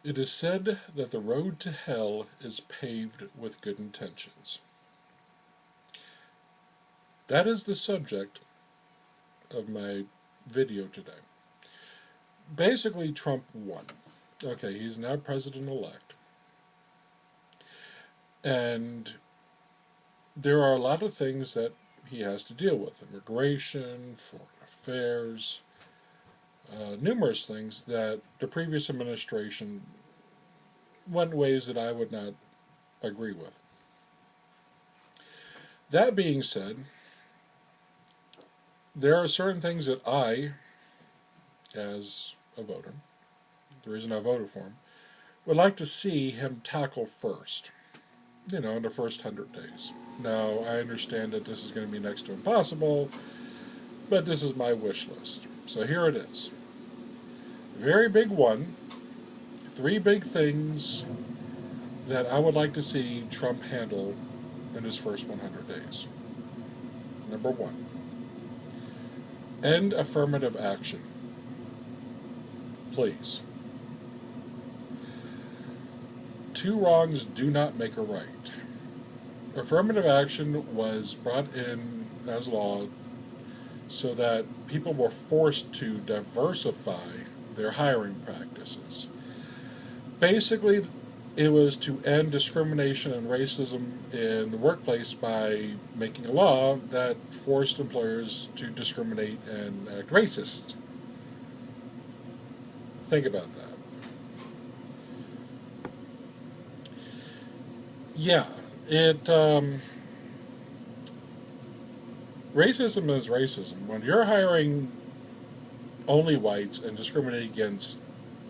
It is said that the road to hell is paved with good intentions. That is the subject of my video today. Basically, Trump won. Okay, he's now president-elect. And there are a lot of things that he has to deal with. Immigration, foreign affairs, numerous things that the previous administration went ways that I would not agree with. That being said, there are certain things that I, as a voter, the reason I voted for him, would like to see him tackle first. In the first 100 days. Now, I understand that this is going to be next to impossible, but this is my wish list. So here it is. VeryBig1, 3 big things that I would like to see Trump handle in his first 100 days. Number 1, end affirmative action. Please. 2 wrongs do not make a right. Affirmative action was brought in as law so that people were forced to diversify their hiring practices. Basically, it was to end discrimination and racism in the workplace by making a law that forced employers to discriminate and act racist. Think about that. Yeah, racism is racism. When you're hiring only whites and discriminating against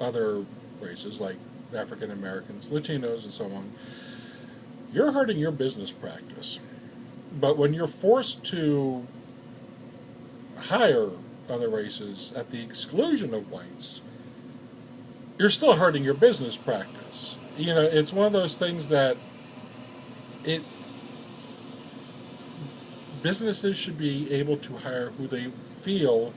other races like African Americans, Latinos, and so on, you're hurting your business practice. But when you're forced to hire other races at the exclusion of whites, you're still hurting your business practice. It's one of those things that businesses should be able to hire who they feel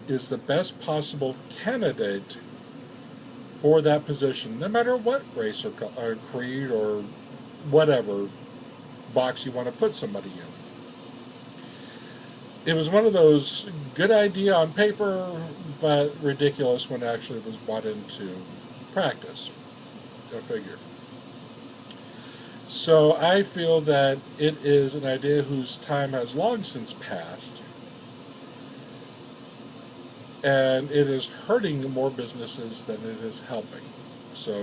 is the best possible candidate for that position, no matter what race or creed or whatever box you want to put somebody in. It was one of those good idea on paper, but ridiculous when actually it was brought into practice. Go figure. So I feel that it is an idea whose time has long since passed, and it is hurting more businesses than it is helping. So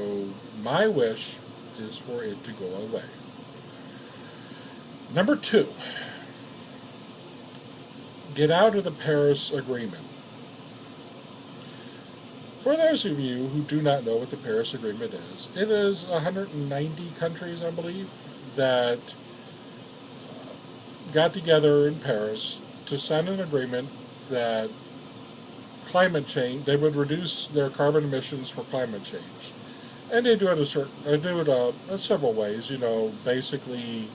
my wish is for it to go away. Number 2, get out of the Paris Agreement. For those of you who do not know what the Paris Agreement is, it is 190 countries, I believe, that got together in Paris to sign an agreement that climate change, they would reduce their carbon emissions for climate change. And they do it several ways, basically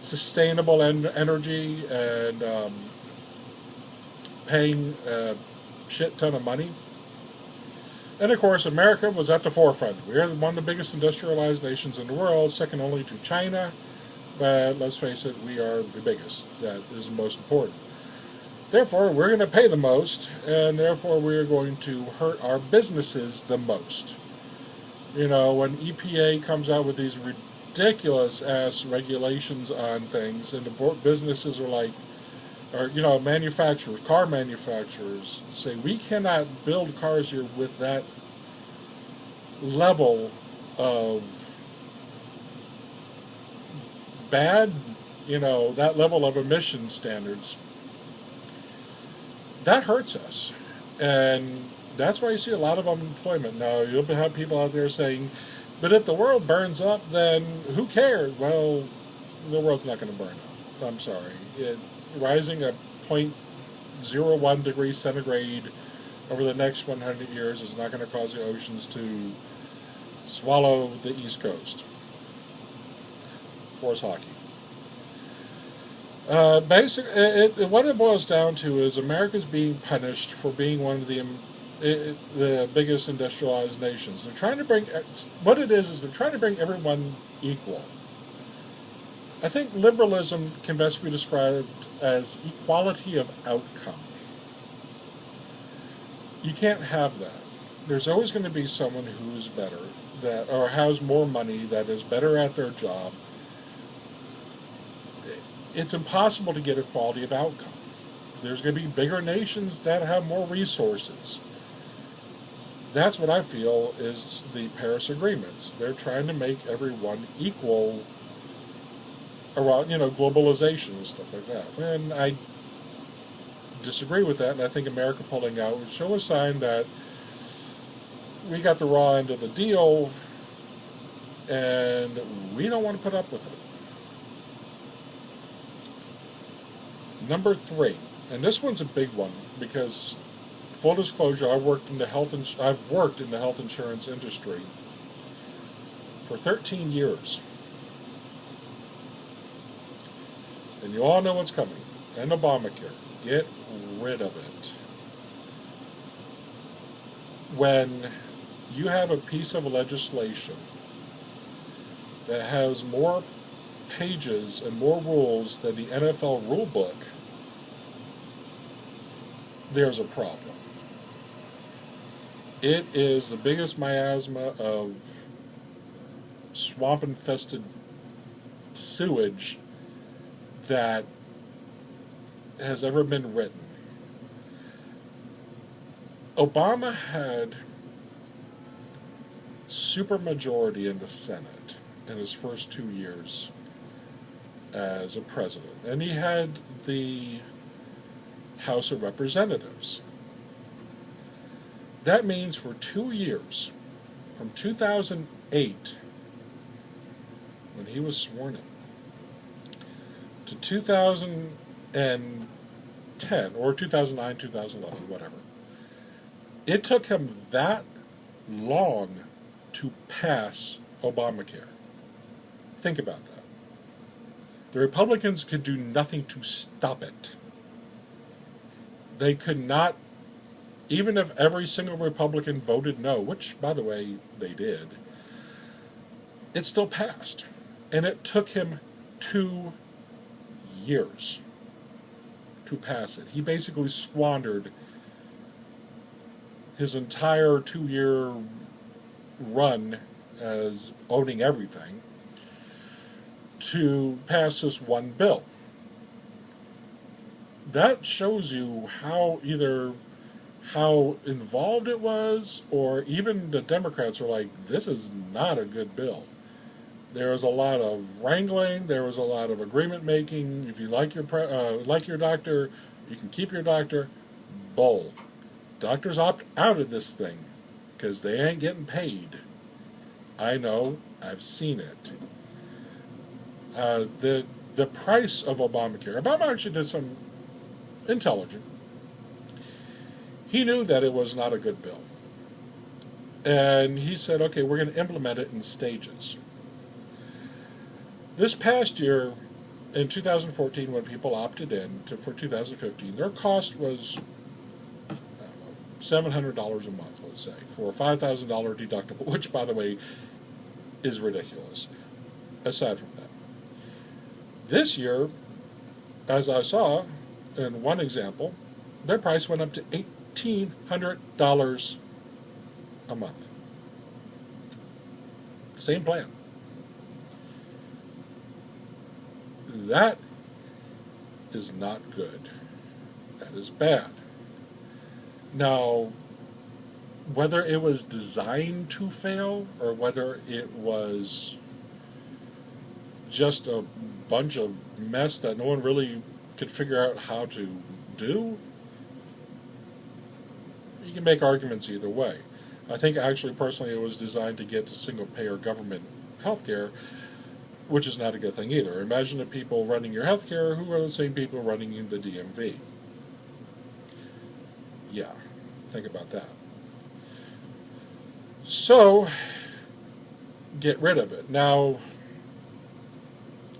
sustainable energy and paying a shit ton of money. And of course, America was at the forefront. We are one of the biggest industrialized nations in the world, second only to China. But let's face it, we are the biggest. That is the most important. Therefore, we're going to pay the most, and therefore we're going to hurt our businesses the most. When EPA comes out with these ridiculous-ass regulations on things, and the businesses are like, manufacturers, car manufacturers, say, we cannot build cars here with that level of bad, that level of emission standards. That hurts us. And that's why you see a lot of unemployment. Now, you'll have people out there saying, but if the world burns up, then who cares? Well, the world's not going to burn up. I'm sorry. Rising a 0.01 degrees centigrade over the next 100 years is not going to cause the oceans to swallow the East Coast. Horse hockey. What it boils down to is America's being punished for being one of the the biggest industrialized nations. They're trying to bring, what it is they're trying to bring everyone equal. I think liberalism can best be described as equality of outcome. You can't have that. There's always going to be someone who's better, that or has more money, that is better at their job. It's impossible to get equality of outcome. There's going to be bigger nations that have more resources. That's what I feel is the Paris agreements. They're trying to make everyone equal around, globalization and stuff like that. And I disagree with that, and I think America pulling out would show a sign that we got the raw end of the deal, and we don't want to put up with it. Number 3, and this one's a big one because, full disclosure, I've worked in the health insurance industry for 13 years, and you all know what's coming. And Obamacare, get rid of it. When you have a piece of legislation that has more pages and more rules than the NFL rule book, there's a problem. It is the biggest miasma of swamp-infested sewage that has ever been written. Obama had supermajority in the Senate in his first 2 years as a president, and he had the House of Representatives. That means for 2 years, from 2008, when he was sworn in, to 2010, or 2009, 2011, whatever, it took him that long to pass Obamacare. Think about that. The Republicans could do nothing to stop it. They could not, even if every single Republican voted no, which, by the way, they did, it still passed. And it took him 2 years to pass it. He basically squandered his entire 2-year run as owning everything to pass this one bill. That shows you how involved it was, or even the Democrats were like, this is not a good bill. There was a lot of wrangling. There was a lot of agreement making. If you like your doctor, you can keep your doctor. Bull. Doctors opt out of this thing because they ain't getting paid. I know. I've seen it. The price of Obamacare. Obama actually did some intelligent. He knew that it was not a good bill. And he said, okay, we're going to implement it in stages. This past year, in 2014, when people opted in for 2015, their cost was $700 a month, let's say, for a $5,000 deductible, which, by the way, is ridiculous, aside from that. This year, as I saw in one example, their price went up to $1,800 a month. Same plan. That is not good. That is bad. Now, whether it was designed to fail or whether it was just a bunch of mess that no one really could figure out how to do, you can make arguments either way. I think actually personally it was designed to get to single-payer government healthcare, which is not a good thing either. Imagine the people running your healthcare who are the same people running the DMV. Yeah, think about that. So, get rid of it. Now,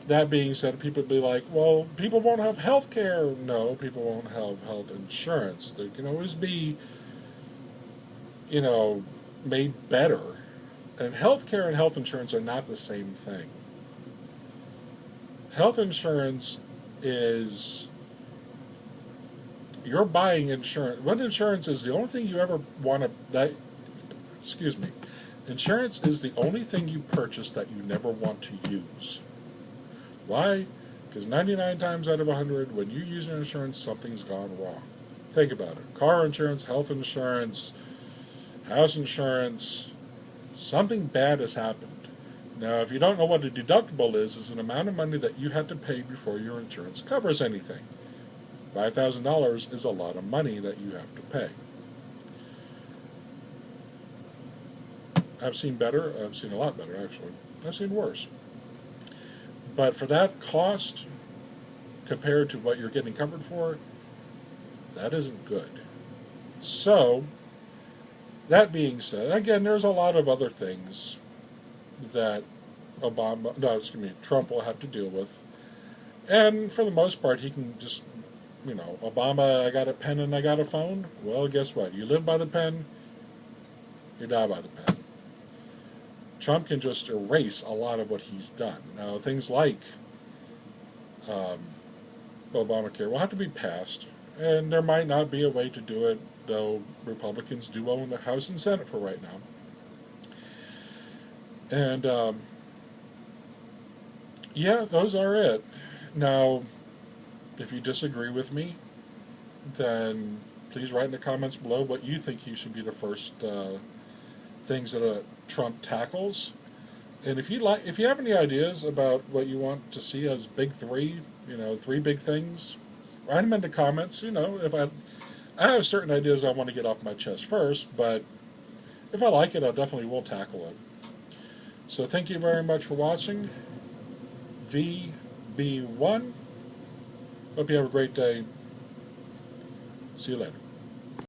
that being said, people would be like, well, people won't have health care. No, people won't have health insurance. There can always be made better. And healthcare and health insurance are not the same thing. Health insurance is, you're buying insurance. What insurance is the only thing you ever want to, insurance is the only thing you purchase that you never want to use. Why? Because 99 times out of 100, when you use your insurance, something's gone wrong. Think about it. Car insurance, health insurance, house insurance, something bad has happened. Now, if you don't know what a deductible is, it's an amount of money that you have to pay before your insurance covers anything. $5,000 is a lot of money that you have to pay. I've seen better. I've seen a lot better, actually. I've seen worse. But for that cost, compared to what you're getting covered for, that isn't good. So, that being said, again, there's a lot of other things that Trump will have to deal with. And for the most part, he can just, Obama, I got a pen and I got a phone. Well, guess what? You live by the pen, you die by the pen. Trump can just erase a lot of what he's done. Now, things like Obamacare will have to be passed, and there might not be a way to do it, though Republicans do own the House and Senate for right now. And, yeah, those are it. Now, if you disagree with me, then please write in the comments below what you think he should be the first things that Trump tackles. And if you have any ideas about what you want to see as big three, 3 big things, write them in the comments. If I have certain ideas I want to get off my chest first, but if I like it, I definitely will tackle it. So thank you very much for watching. VeryBig1. Hope you have a great day. See you later.